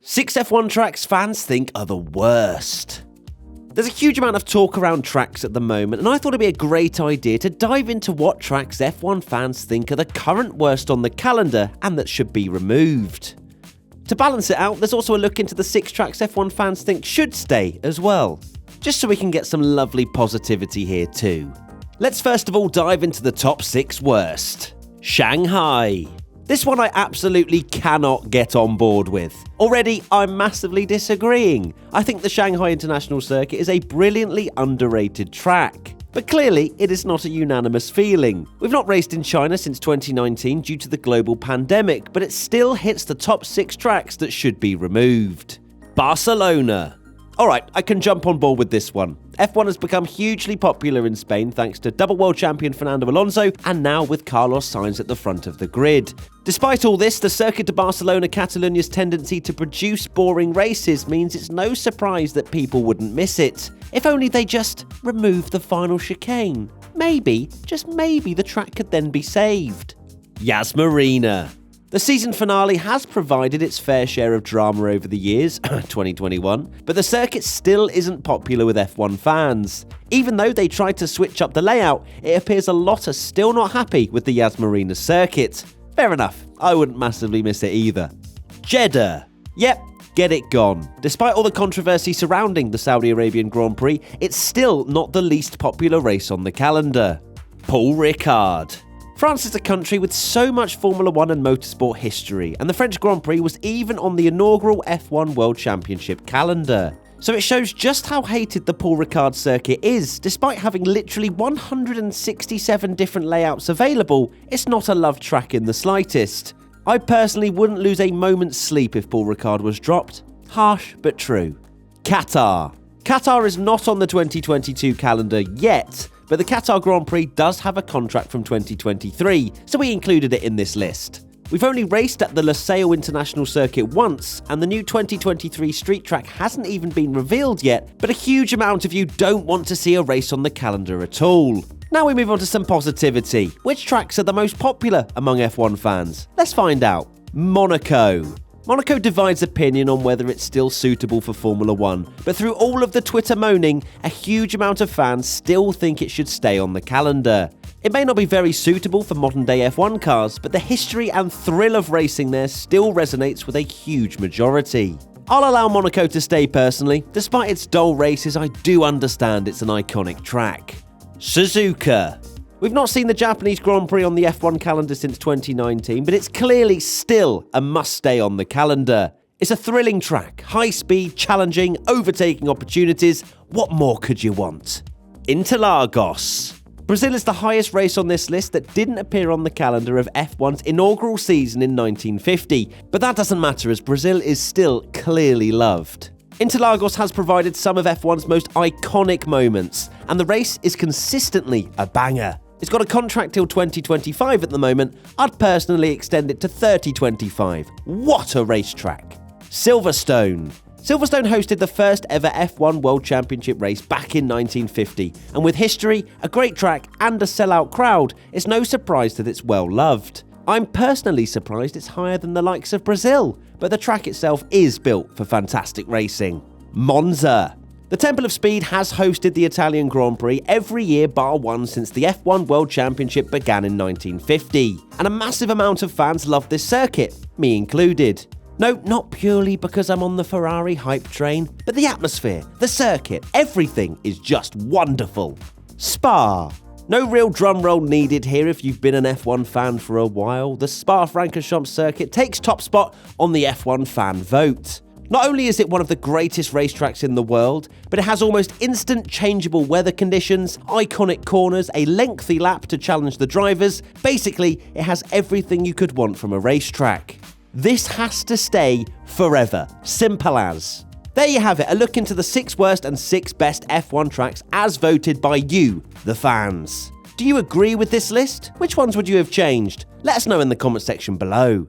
6 F1 tracks fans think are the worst. There's a huge amount of talk around tracks at the moment, and I thought it'd be a great idea to dive into what tracks F1 fans think are the current worst on the calendar and that should be removed. To balance it out, there's also a look into the 6 tracks F1 fans think should stay as well, just so we can get some lovely positivity here too. Let's first of all dive into the top 6 worst. Shanghai. This one I absolutely cannot get on board with. Already, I'm massively disagreeing. I think the Shanghai International Circuit is a brilliantly underrated track. But clearly, it is not a unanimous feeling. We've not raced in China since 2019 due to the global pandemic, but it still hits the top 6 tracks that should be removed. Barcelona. Alright, I can jump on board with this one. F1 has become hugely popular in Spain thanks to double world champion Fernando Alonso and now with Carlos Sainz at the front of the grid. Despite all this, the Circuit de Barcelona Cataluña's tendency to produce boring races means it's no surprise that people wouldn't miss it. If only they just removed the final chicane. Maybe, just maybe, the track could then be saved. MARINA. The season finale has provided its fair share of drama over the years, 2021, but the circuit still isn't popular with F1 fans. Even though they tried to switch up the layout, it appears a lot are still not happy with the MARINA circuit. Fair enough, I wouldn't massively miss it either. JEDDAH. Yep, get it gone. Despite all the controversy surrounding the Saudi Arabian Grand Prix, it's still not the least popular race on the calendar. RICARD. France is a country with so much Formula 1 and motorsport history, and the French Grand Prix was even on the inaugural F1 World Championship calendar. So it shows just how hated the Paul Ricard circuit is. Despite having literally 167 different layouts available, it's not a loved track in the slightest. I personally wouldn't lose a moment's sleep if Paul Ricard was dropped. Harsh, but true. QATAR. QATAR is not on the 2022 calendar yet, but the Qatar Grand Prix does have a contract from 2023, so we included it in this list. We've only raced at the Losail International Circuit once, and the new 2023 street track hasn't even been revealed yet, but a huge amount of you don't want to see a race on the calendar at all. Now we move on to some positivity. Which tracks are the most popular among F1 fans? Let's find out. Monaco. Monaco divides opinion on whether it's still suitable for Formula 1, but through all of the Twitter moaning, a huge amount of fans still think it should stay on the calendar. It may not be very suitable for modern-day F1 cars, but the history and thrill of racing there still resonates with a huge majority. I'll allow Monaco to stay personally. Despite its dull races, I do understand it's an iconic track. SUZUKA. We've not seen the Japanese Grand Prix on the F1 calendar since 2019, but it's clearly still a must-stay on the calendar. It's a thrilling track, high-speed, challenging, overtaking opportunities. What more could you want? Interlagos. Brazil is the highest race on this list that didn't appear on the calendar of F1's inaugural season in 1950, but that doesn't matter as Brazil is still clearly loved. Interlagos has provided some of F1's most iconic moments, and the race is consistently a banger. It's got a contract till 2025 at the moment. I'd personally extend it to 2025. What a racetrack! Silverstone. Silverstone hosted the first ever F1 World Championship race back in 1950, and with history, a great track, and a sellout crowd, it's no surprise that it's well loved. I'm personally surprised it's higher than the likes of Brazil, but the track itself is built for fantastic racing. Monza. The Temple of Speed has hosted the Italian Grand Prix every year bar one since the F1 World Championship began in 1950, and a massive amount of fans love this circuit, me included. No, not purely because I'm on the Ferrari hype train, but the atmosphere, the circuit, everything is just wonderful. Spa. No real drum roll needed here if you've been an F1 fan for a while. The Spa-Francorchamps circuit takes top spot on the F1 fan vote. Not only is it one of the greatest racetracks in the world, but it has almost instant changeable weather conditions, iconic corners, a lengthy lap to challenge the drivers. Basically, it has everything you could want from a racetrack. This has to stay forever. Simple as. There you have it, a look into the 6 worst and 6 best F1 tracks as voted by you, the fans. Do you agree with this list? Which ones would you have changed? Let us know in the comment section below.